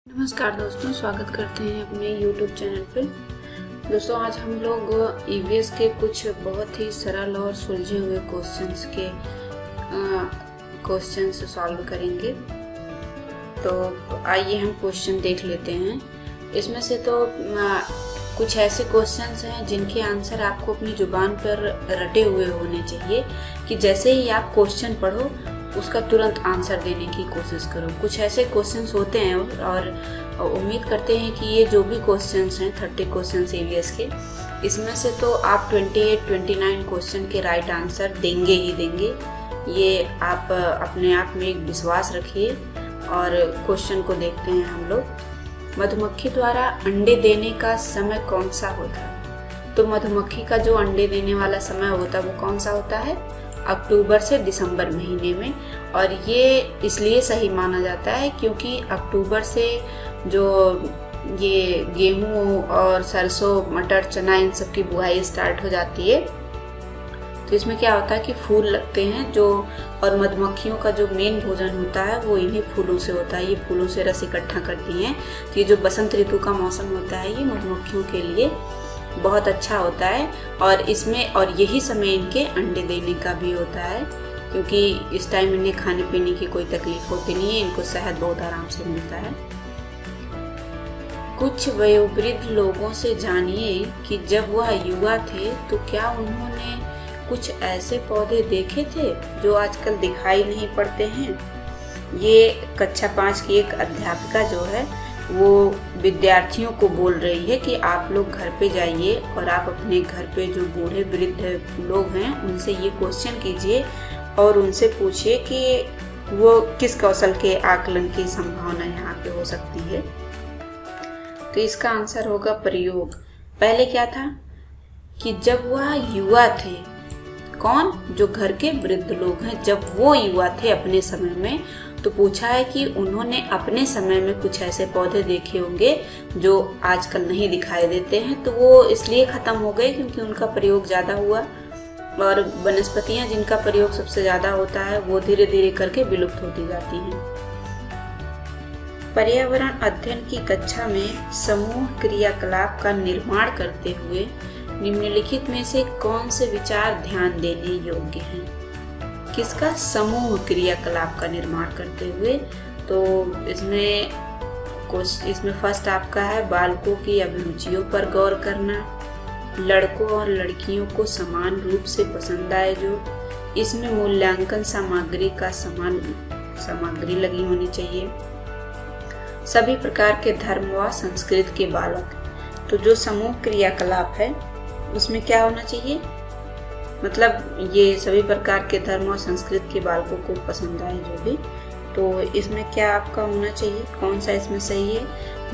नमस्कार दोस्तों, स्वागत करते हैं अपने YouTube चैनल पे। दोस्तों, आज हम लोग ईवीएस के कुछ बहुत ही सरल और सुलझे हुए क्वेश्चंस सॉल्व करेंगे। तो आइए हम क्वेश्चन देख लेते हैं। इसमें से तो कुछ ऐसे क्वेश्चंस हैं जिनके आंसर आपको अपनी जुबान पर रटे हुए होने चाहिए कि जैसे ही आप क्वेश्चन पढ़ो उसका तुरंत आंसर देने की कोशिश करो। कुछ ऐसे क्वेश्चंस होते हैं और उम्मीद करते हैं कि ये जो भी क्वेश्चंस हैं 30 क्वेश्चंस ईवीएस के, इसमें से तो आप 28-29 क्वेश्चन के राइट आंसर देंगे ही देंगे। ये आप अपने आप में एक विश्वास रखिए। और क्वेश्चन को देखते हैं हम लोग। मधुमक्खी द्वारा अंडे देने का समय कौन सा होता है? तो मधुमक्खी का जो अंडे देने वाला समय होता है वो कौन सा होता है? अक्टूबर से दिसंबर महीने में। और ये इसलिए सही माना जाता है क्योंकि अक्टूबर से जो ये गेहूं और सरसों, मटर, चना, इन सब की बुआई स्टार्ट हो जाती है। तो इसमें क्या होता है कि फूल लगते हैं और मधुमक्खियों का जो मेन भोजन होता है वो इन्हीं फूलों से होता है। ये फूलों से रस इकट्ठा करती हैं। तो ये जो बसंत ऋतु का मौसम होता है ये मधुमक्खियों के लिए बहुत अच्छा होता है। और यही समय इनके अंडे देने का भी होता है, क्योंकि इस टाइम इन्हें खाने पीने की कोई तकलीफ होती नहीं है। इनको शहद बहुत आराम से मिलता है। कुछ वयोवृद्ध लोगों से जानिए कि जब वह युवा थे तो क्या उन्होंने कुछ ऐसे पौधे देखे थे जो आजकल दिखाई नहीं पड़ते हैं। ये कक्षा 5 की एक अध्यापिका जो है वो विद्यार्थियों को बोल रही है कि आप लोग घर पे जाइए और आप अपने घर पे जो बूढ़े वृद्ध लोग हैं उनसे ये क्वेश्चन कीजिए और उनसे पूछिए कि वो किस कौशल के आकलन की संभावना यहाँ पे हो सकती है। तो इसका आंसर होगा प्रयोग। पहले क्या था कि जब वह युवा थे, कौन? जो घर के वृद्ध लोग हैं, जब वो युवा थे अपने समय में, तो पूछा है कि उन्होंने अपने समय में कुछ ऐसे पौधे देखे होंगे जो आजकल नहीं दिखाई देते हैं। तो वो इसलिए खत्म हो गए क्योंकि उनका प्रयोग ज्यादा हुआ। और वनस्पतियां जिनका प्रयोग सबसे ज्यादा होता है वो धीरे धीरे करके विलुप्त होती जाती हैं। पर्यावरण अध्ययन की कक्षा में समूह क्रियाकलाप का निर्माण करते हुए निम्नलिखित में से कौन से विचार ध्यान देने योग्य हैं? किसका? समूह क्रियाकलाप का निर्माण करते हुए। तो इसमें फर्स्ट आपका है बालकों की अभिरुचियों पर गौर करना, लड़कों और लड़कियों को समान रूप से पसंद आए जो, इसमें मूल्यांकन सामग्री का समान सामग्री लगी होनी चाहिए, सभी प्रकार के धर्म व संस्कृति के बालक। तो जो समूह क्रियाकलाप है उसमें क्या होना चाहिए? मतलब ये सभी प्रकार के धर्म और संस्कृति के बालकों को पसंद आए जो भी। तो इसमें क्या आपका होना चाहिए? कौन सा इसमें सही है?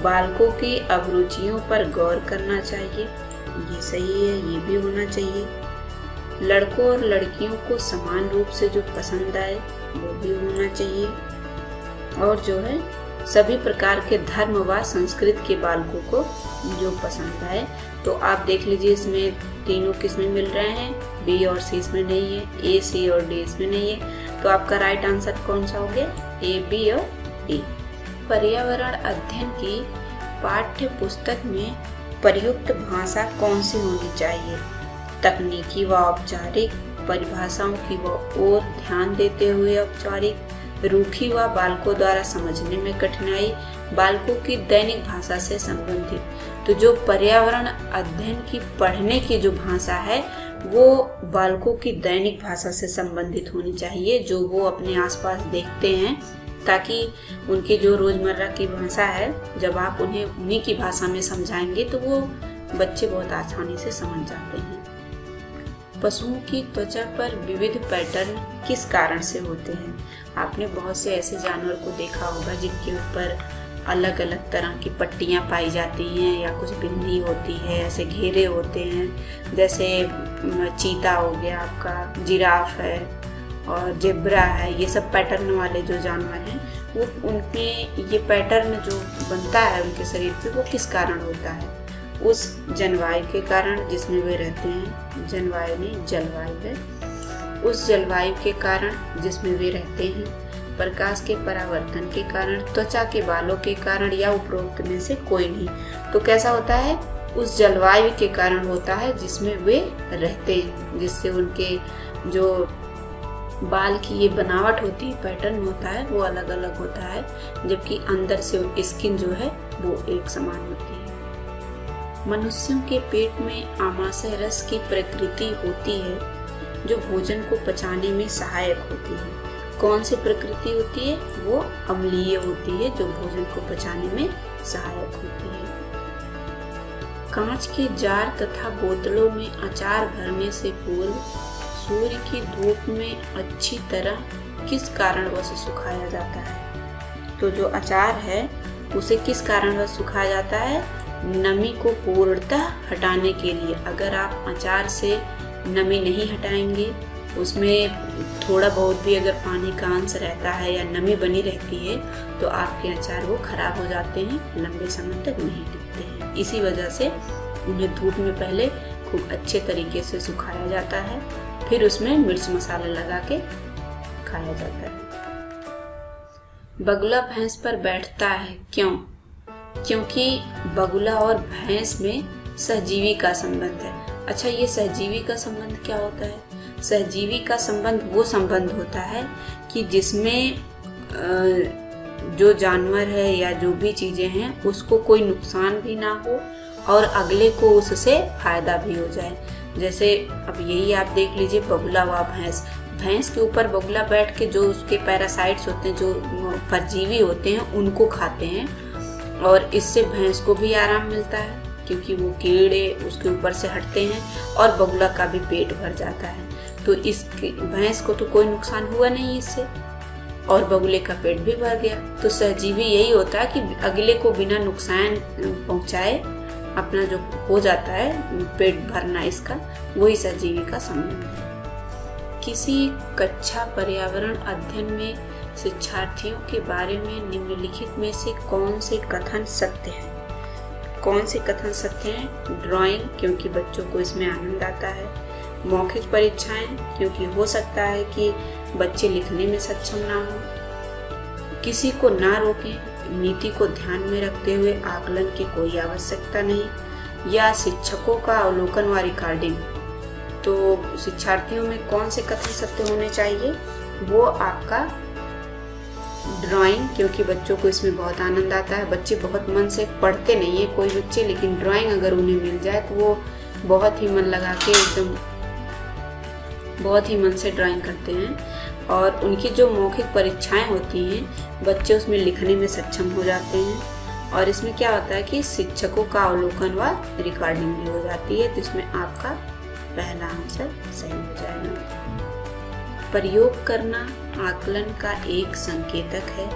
बालकों की अभिरुचियों पर गौर करना चाहिए, ये सही है, ये भी होना चाहिए। लड़कों और लड़कियों को समान रूप से जो पसंद आए वो भी होना चाहिए। और जो है सभी प्रकार के धर्म व संस्कृति के बालकों को जो पसंद आए। तो आप देख लीजिए इसमें तीनों किसमें मिल रहे हैं? बी और सी इसमें नहीं है, ए, सी और डी इसमें नहीं है। तो आपका राइट आंसर कौन सा हो गया? ए, बी और डी। पर्यावरण अध्ययन की पाठ्य पुस्तक में प्रयुक्त भाषा कौन सी होनी चाहिए? तकनीकी व औपचारिक, परिभाषाओं की ओर ध्यान देते हुए औपचारिक, रूखी व बालकों द्वारा समझने में कठिनाई, बालकों की दैनिक भाषा से संबंधित। तो जो पर्यावरण अध्ययन की पढ़ने की जो भाषा है वो बालकों की दैनिक भाषा से संबंधित होनी चाहिए, जो वो अपने आसपास देखते हैं, ताकि उनकी जो रोजमर्रा की भाषा है जब आप उन्हें उन्हीं की भाषा में समझाएंगे तो वो बच्चे बहुत आसानी से समझ जाते हैं। पशुओं की त्वचा पर विविध पैटर्न किस कारण से होते हैं? आपने बहुत से ऐसे जानवर को देखा होगा जिनके ऊपर अलग अलग तरह की पट्टियां पाई जाती हैं या कुछ बिंदी होती है, ऐसे घेरे होते हैं। जैसे चीता हो गया आपका, जिराफ है और जेब्रा है, ये सब पैटर्न वाले जो जानवर हैं वो उनमें ये पैटर्न जो बनता है उनके शरीर पे वो किस कारण होता है? उस जलवायु के कारण जिसमें वे रहते हैं। जलवायु नहीं, जलवायु है। उस जलवायु के कारण जिसमें वे रहते हैं। प्रकाश के परावर्तन के कारण, त्वचा के बालों के कारण या उपरोक्त में से कोई नहीं। तो कैसा होता है, उस जलवायु के कारण होता है जिसमें वे रहते हैं, जिससे उनके जो बाल की ये बनावट होती है, पैटर्न होता है, वो अलग अलग होता है, जबकि अंदर से स्किन जो है वो एक समान होती है। मनुष्यों के पेट में आमाशय रस की प्रकृति होती है जो भोजन को पचाने में सहायक होती है। कौन सी प्रकृति होती है, वो अम्लीय होती है जो भोजन को पचाने में सहायक होती है। कांच के जार तथा बोतलों में अचार भरने से पूर्व सूर्य की धूप में अच्छी तरह किस कारणवश सुखाया जाता है। तो जो अचार है उसे किस कारणवश सुखाया जाता है, नमी को पूर्णतः हटाने के लिए। अगर आप अचार से नमी नहीं हटाएंगे, उसमें थोड़ा बहुत भी अगर पानी का अंश रहता है या नमी बनी रहती है, तो आपके अचार वो खराब हो जाते हैं, लंबे समय तक नहीं टिकते हैं। इसी वजह से उन्हें धूप में पहले खूब अच्छे तरीके से सुखाया जाता है, फिर उसमें मिर्च मसाला लगा के खाया जाता है। बगुला भैंस पर बैठता है, क्यों? क्योंकि बगुला और भैंस में सहजीवी का संबंध है। अच्छा, ये सहजीवी का संबंध क्या होता है? सहजीवी का संबंध वो संबंध होता है कि जिसमें जो जानवर है या जो भी चीजें हैं उसको कोई नुकसान भी ना हो और अगले को उससे फायदा भी हो जाए। जैसे अब यही आप देख लीजिए, बगुला व भैंस के ऊपर बगुला बैठ के जो उसके पैरासाइट्स होते हैं, जो परजीवी होते हैं, उनको खाते हैं और इससे भैंस को भी आराम मिलता है क्योंकि वो कीड़े उसके ऊपर से हटते हैं और बगुला का भी पेट भर जाता है। तो इस भैंस को तो कोई नुकसान हुआ नहीं इससे और बगुले का पेट भी भर गया। तो सहजीवी यही होता है कि अगले को बिना नुकसान पहुंचाए अपना जो हो जाता है पेट भरना, इसका वही सहजीवी का संबंध है। किसी कक्षा पर्यावरण अध्ययन में शिक्षार्थियों के बारे में निम्नलिखित में से कौन से कथन सत्य हैं? कौन से कथन सत्य हैं? ड्राइंग, क्योंकि बच्चों को इसमें आनंद आता है। मौखिक परीक्षाएं, क्योंकि हो सकता है कि बच्चे लिखने में सक्षम ना हो। किसी को ना रोकें, नीति को ध्यान में रखते हुए आकलन की कोई आवश्यकता नहीं। या शिक्षकों का अवलोकन व रिकॉर्डिंग। तो शिक्षार्थियों में कौन से कथन सत्य होने चाहिए? वो आपका ड्राइंग, क्योंकि बच्चों को इसमें बहुत आनंद आता है। बच्चे बहुत मन से पढ़ते नहीं है कोई बच्चे, लेकिन ड्राइंग अगर उन्हें मिल जाए तो वो बहुत ही मन लगा के एकदम बहुत ही मन से ड्राइंग करते हैं। और उनकी जो मौखिक परीक्षाएं होती हैं, बच्चे उसमें लिखने में सक्षम हो जाते हैं। और इसमें क्या होता है कि शिक्षकों का अवलोकन व रिकॉर्डिंग भी हो जाती है, तो इसमें आपका पहला आंसर सही हो जाएगा। प्रयोग करना आकलन का एक संकेतक है।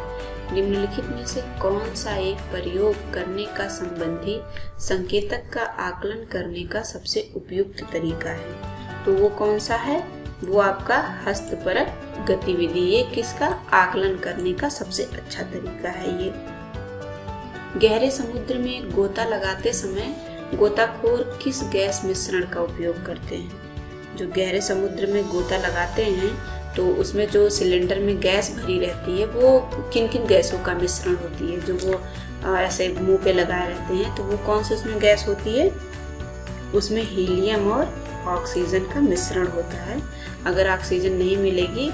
निम्नलिखित में से कौन सा एक प्रयोग करने का संबंधी संकेतक का आकलन करने का सबसे उपयुक्त तरीका है? तो वो कौन सा है? वो आपका हस्तपरक गतिविधि। ये किसका आकलन करने का सबसे अच्छा तरीका है। ये गहरे समुद्र में गोता लगाते समय गोताखोर किस गैस मिश्रण का उपयोग करते हैं? जो गहरे समुद्र में गोता लगाते हैं तो उसमें जो सिलेंडर में गैस भरी रहती है, वो किन किन गैसों का मिश्रण होती है? जो वो ऐसे मुंह पे लगाए रहते हैं, तो वो कौन सी उसमें गैस होती है? उसमें हीलियम और ऑक्सीजन का मिश्रण होता है। अगर ऑक्सीजन नहीं मिलेगी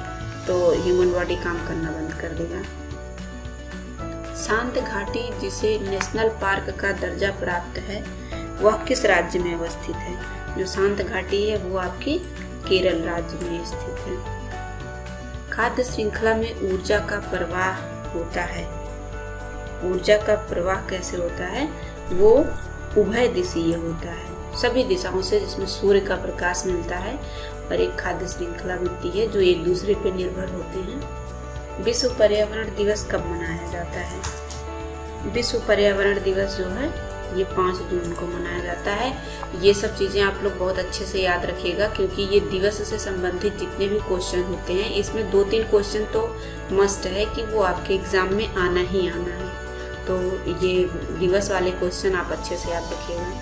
तो ह्यूमन बॉडी काम करना बंद कर देगा। शांत घाटी, जिसे नेशनल पार्क का दर्जा प्राप्त है, वह किस राज्य में अवस्थित है? जो शांत घाटी है वो आपकी केरल राज्य में स्थित है। खाद्य श्रृंखला में ऊर्जा का प्रवाह होता है। ऊर्जा का प्रवाह कैसे होता है? वो उभय दिशीय होता है, सभी दिशाओं से, जिसमें सूर्य का प्रकाश मिलता है और एक खाद्य श्रृंखला मिलती है जो एक दूसरे पर निर्भर होते हैं। विश्व पर्यावरण दिवस कब मनाया जाता है? विश्व पर्यावरण दिवस जो है ये 5 जून को मनाया जाता है। ये सब चीज़ें आप लोग बहुत अच्छे से याद रखिएगा, क्योंकि ये दिवस से संबंधित जितने भी क्वेश्चन होते हैं, इसमें 2-3 क्वेश्चन तो मस्ट है कि वो आपके एग्जाम में आना ही आना है। तो ये दिवस वाले क्वेश्चन आप अच्छे से याद रखिएगा।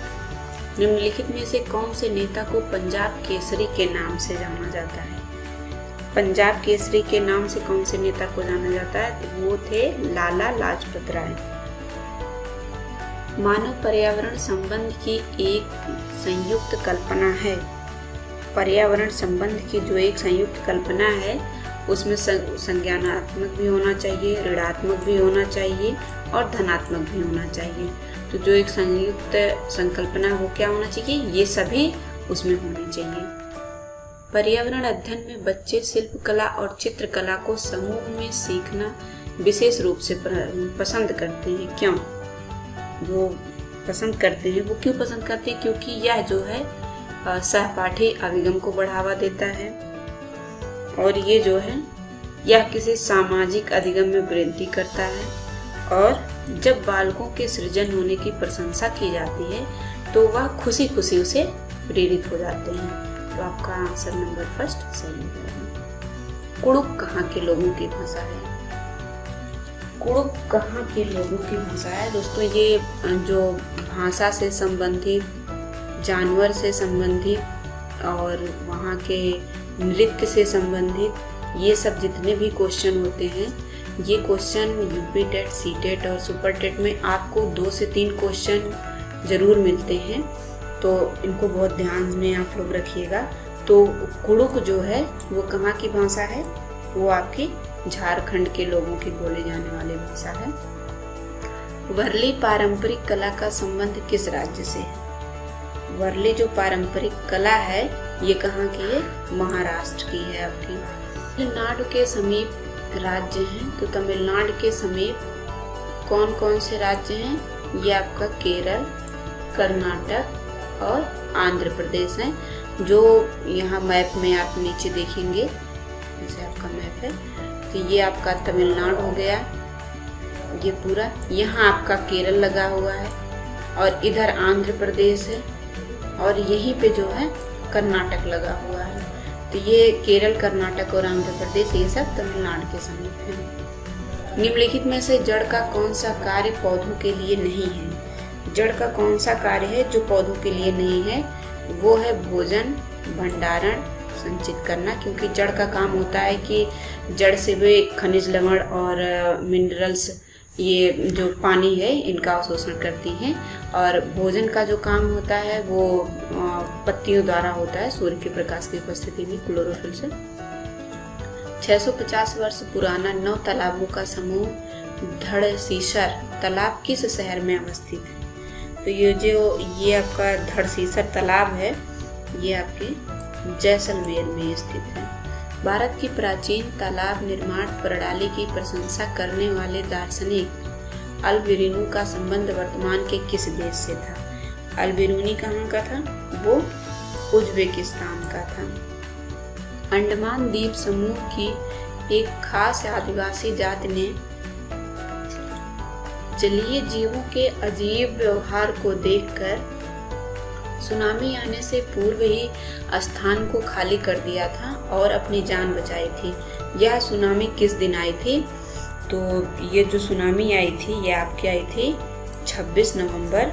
निम्नलिखित में से कौन से नेता को पंजाब केसरी के नाम से जाना जाता है? पंजाब केसरी के नाम से कौन से नेता को जाना जाता है? तो वो थे लाला लाजपत राय। मानव पर्यावरण संबंध की एक संयुक्त कल्पना है। पर्यावरण संबंध की जो एक संयुक्त कल्पना है उसमें संज्ञानात्मक भी होना चाहिए, ऋणात्मक भी होना चाहिए और धनात्मक भी होना चाहिए। तो जो एक संयुक्त संकल्पना है वो क्या होना चाहिए? ये सभी उसमें होनी चाहिए। पर्यावरण अध्ययन में बच्चे शिल्पकला और चित्रकला को समूह में सीखना विशेष रूप से पसंद करते हैं। क्यों वो पसंद करते हैं? वो क्यों पसंद करते हैं? क्योंकि यह जो है सहपाठी अभिगम को बढ़ावा देता है और ये जो है यह किसी सामाजिक अधिगम में वृद्धि करता है। और जब बालकों के सृजन होने की प्रशंसा की जाती है तो वह खुशी खुशी उसे प्रेरित हो जाते हैं। तो आपका आंसर नंबर फर्स्ट सही है। कुड़ुक कहाँ के लोगों की भाषा है? कुड़ुक कहाँ के लोगों की भाषा है? दोस्तों ये जो भाषा से संबंधित, जानवर से संबंधित और वहाँ के नृत्य से संबंधित ये सब जितने भी क्वेश्चन होते हैं, ये question UP TET, C TET और सुपर टेट में आपको 2 से 3 क्वेश्चन जरूर मिलते हैं। तो इनको बहुत ध्यान में आप लोग रखिएगा। तो कुड़ुक जो है वो कहाँ की भाषा है? वो आपकी झारखंड के लोगों की बोली जाने वाली भाषा है। वर्ली पारंपरिक कला का संबंध किस राज्य से है? वर्ली जो पारंपरिक कला है ये कहाँ की है? महाराष्ट्र की है आपकी। तमिलनाडु के समीप राज्य हैं, तो तमिलनाडु के समीप कौन कौन से राज्य हैं? ये आपका केरल, कर्नाटक और आंध्र प्रदेश है। जो यहाँ मैप में आप नीचे देखेंगे, जैसे आपका मैप है, तो ये आपका तमिलनाडु हो गया, ये पूरा। यहाँ आपका केरल लगा हुआ है और इधर आंध्र प्रदेश है और यहीं पे जो है कर्नाटक लगा हुआ है। तो ये केरल, कर्नाटक और आंध्र प्रदेश ये सब तमिलनाडु के समीप है। निम्नलिखित में से जड़ का कौन सा कार्य पौधों के लिए नहीं है? जड़ का कौन सा कार्य है जो पौधों के लिए नहीं है? वो है भोजन, भंडारण, संचित करना। क्योंकि जड़ का काम होता है कि जड़ से वे खनिज लवण और मिनरल्स, ये जो पानी है, इनका अवशोषण करती हैं। और भोजन का जो काम होता है वो पत्तियों द्वारा होता है, सूर्य के प्रकाश की उपस्थिति में, क्लोरोफिल से। 650 वर्ष पुराना 9 तालाबों का समूह धड़सीसर तालाब किस शहर में अवस्थित है? तो ये आपका धड़सीसर तालाब है, ये आपके जैसलमेर में स्थित है। भारत की प्राचीन तालाब निर्माण प्रणाली की प्रशंसा करने वाले दार्शनिक अल-बिरूनी का संबंध वर्तमान के किस देश से था? अल-बिरूनी कहाँ का था? वो उज्बेकिस्तान का था। अंडमान द्वीप समूह की एक खास आदिवासी जाति ने जलीय जीवों के अजीब व्यवहार को देखकर सुनामी आने से पूर्व ही स्थान को खाली कर दिया था और अपनी जान बचाई थी। यह सुनामी किस दिन आई थी? तो ये जो सुनामी आई थी ये आपकी आई थी 26 नवंबर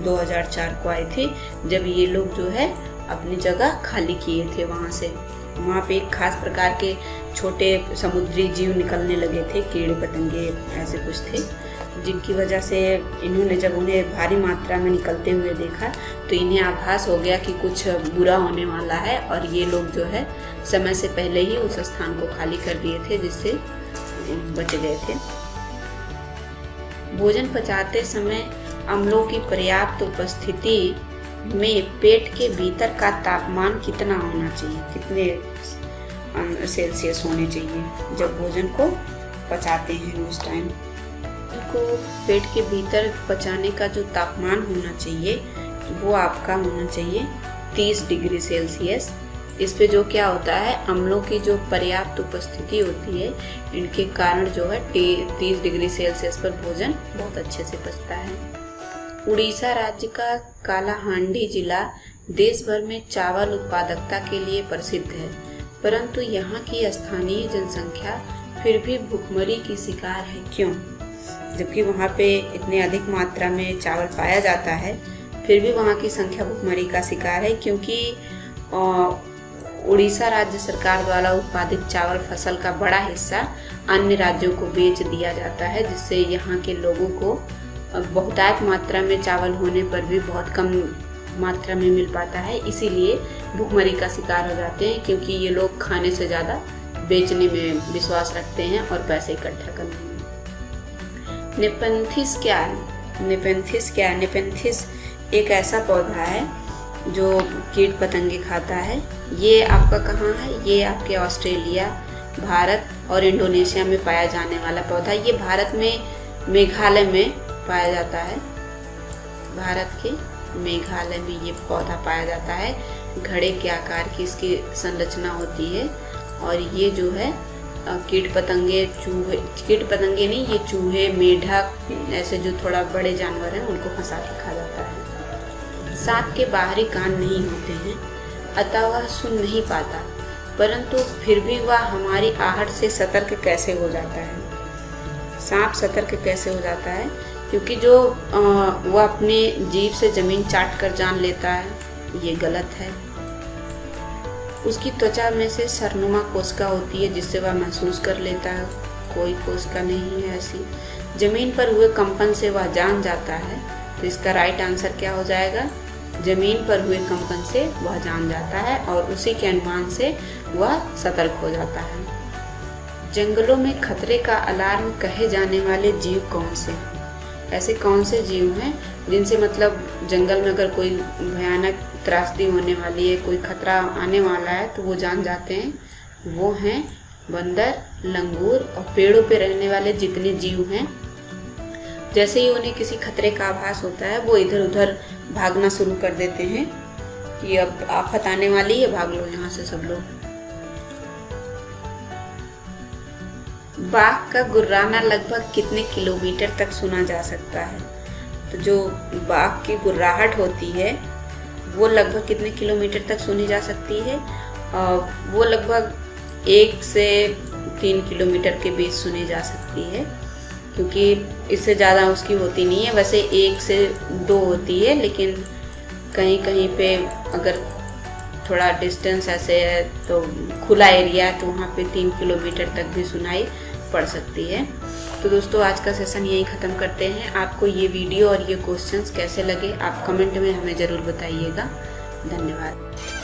2004 को आई थी, जब ये लोग जो है अपनी जगह खाली किए थे वहाँ से। वहाँ पे एक खास प्रकार के छोटे समुद्री जीव निकलने लगे थे, कीड़े पतंगे ऐसे कुछ थे, जिनकी वजह से इन्होंने जब उन्हें भारी मात्रा में निकलते हुए देखा तो इन्हें आभास हो गया कि कुछ बुरा होने वाला है और ये लोग जो है समय से पहले ही उस स्थान को खाली कर दिए थे, जिससे बच गए थे। भोजन पचाते समय अम्लों की पर्याप्त उपस्थिति में पेट के भीतर का तापमान कितना होना चाहिए? कितने सेल्सियस होने चाहिए जब भोजन को पचाते हैं उस टाइम? को पेट के भीतर पचाने का जो तापमान होना चाहिए वो आपका होना चाहिए 30 डिग्री सेल्सियस। इस पे जो क्या होता है, अम्लों की जो पर्याप्त उपस्थिति होती है, इनके कारण जो है 30 डिग्री सेल्सियस पर भोजन बहुत अच्छे से पचता है। उड़ीसा राज्य का कालाहांडी जिला देश भर में चावल उत्पादकता के लिए प्रसिद्ध है, परंतु यहाँ की स्थानीय जनसंख्या फिर भी भूखमरी की शिकार है। क्यों? जबकि वहाँ पे इतने अधिक मात्रा में चावल पाया जाता है, फिर भी वहाँ की संख्या भूखमरी का शिकार है, क्योंकि उड़ीसा राज्य सरकार द्वारा उत्पादित चावल फसल का बड़ा हिस्सा अन्य राज्यों को बेच दिया जाता है, जिससे यहाँ के लोगों को बहुतायत मात्रा में चावल होने पर भी बहुत कम मात्रा में मिल पाता है। इसीलिए भूखमरी का शिकार हो जाते हैं, क्योंकि ये लोग खाने से ज़्यादा बेचने में विश्वास रखते हैं और पैसे इकट्ठा करने में। नेपेंथिस क्या है? नेपेंथिस एक ऐसा पौधा है जो कीट पतंगे खाता है। ये आपका कहाँ है? ये आपके ऑस्ट्रेलिया, भारत और इंडोनेशिया में पाया जाने वाला पौधा। ये भारत में मेघालय में पाया जाता है। भारत के मेघालय में ये पौधा पाया जाता है। घड़े के आकार की इसकी संरचना होती है और ये जो है कीट पतंगे नहीं, ये चूहे, मेढक ऐसे जो थोड़ा बड़े जानवर हैं उनको फंसा के खा जाता है। सांप के बाहरी कान नहीं होते हैं, अतः वह सुन नहीं पाता, परंतु फिर भी वह हमारी आहट से सतर्क कैसे हो जाता है? सांप सतर्क कैसे हो जाता है? क्योंकि जो वह अपने जीभ से जमीन चाट कर जान लेता है, ये गलत है। उसकी त्वचा में से सरनुमा कोशिका होती है जिससे वह महसूस कर लेता है। कोई कोशिका नहीं है ऐसी। जमीन पर हुए कंपन से वह जान जाता है। तो इसका राइट आंसर क्या हो जाएगा? जमीन पर हुए कंपन से वह जान जाता है और उसी के अनुमान से वह सतर्क हो जाता है। जंगलों में खतरे का अलार्म कहे जाने वाले जीव कौन से हैं? ऐसे कौन से जीव हैं जिनसे मतलब जंगल में अगर कोई भयानक त्रासदी होने वाली है, कोई खतरा आने वाला है तो वो जान जाते हैं? वो हैं बंदर, लंगूर और पेड़ों पे रहने वाले जितने जीव हैं। जैसे ही उन्हें किसी खतरे का आभास होता है वो इधर उधर भागना शुरू कर देते हैं कि अब आफत आने वाली है, भाग लो यहाँ से सब लोग। बाघ का गुर्राना लगभग कितने किलोमीटर तक सुना जा सकता है? तो जो बाघ की गुर्राहट होती है वो लगभग कितने किलोमीटर तक सुनी जा सकती है? वो लगभग 1 से 3 किलोमीटर के बीच सुनी जा सकती है, क्योंकि इससे ज़्यादा उसकी होती नहीं है। वैसे 1 से 2 होती है, लेकिन कहीं कहीं पे अगर थोड़ा डिस्टेंस ऐसे है तो खुला एरिया है तो वहाँ पे 3 किलोमीटर तक भी सुनाई पड़ सकती है। तो दोस्तों आज का सेशन यही ख़त्म करते हैं। आपको ये वीडियो और ये क्वेश्चंस कैसे लगे आप कमेंट में हमें ज़रूर बताइएगा। धन्यवाद।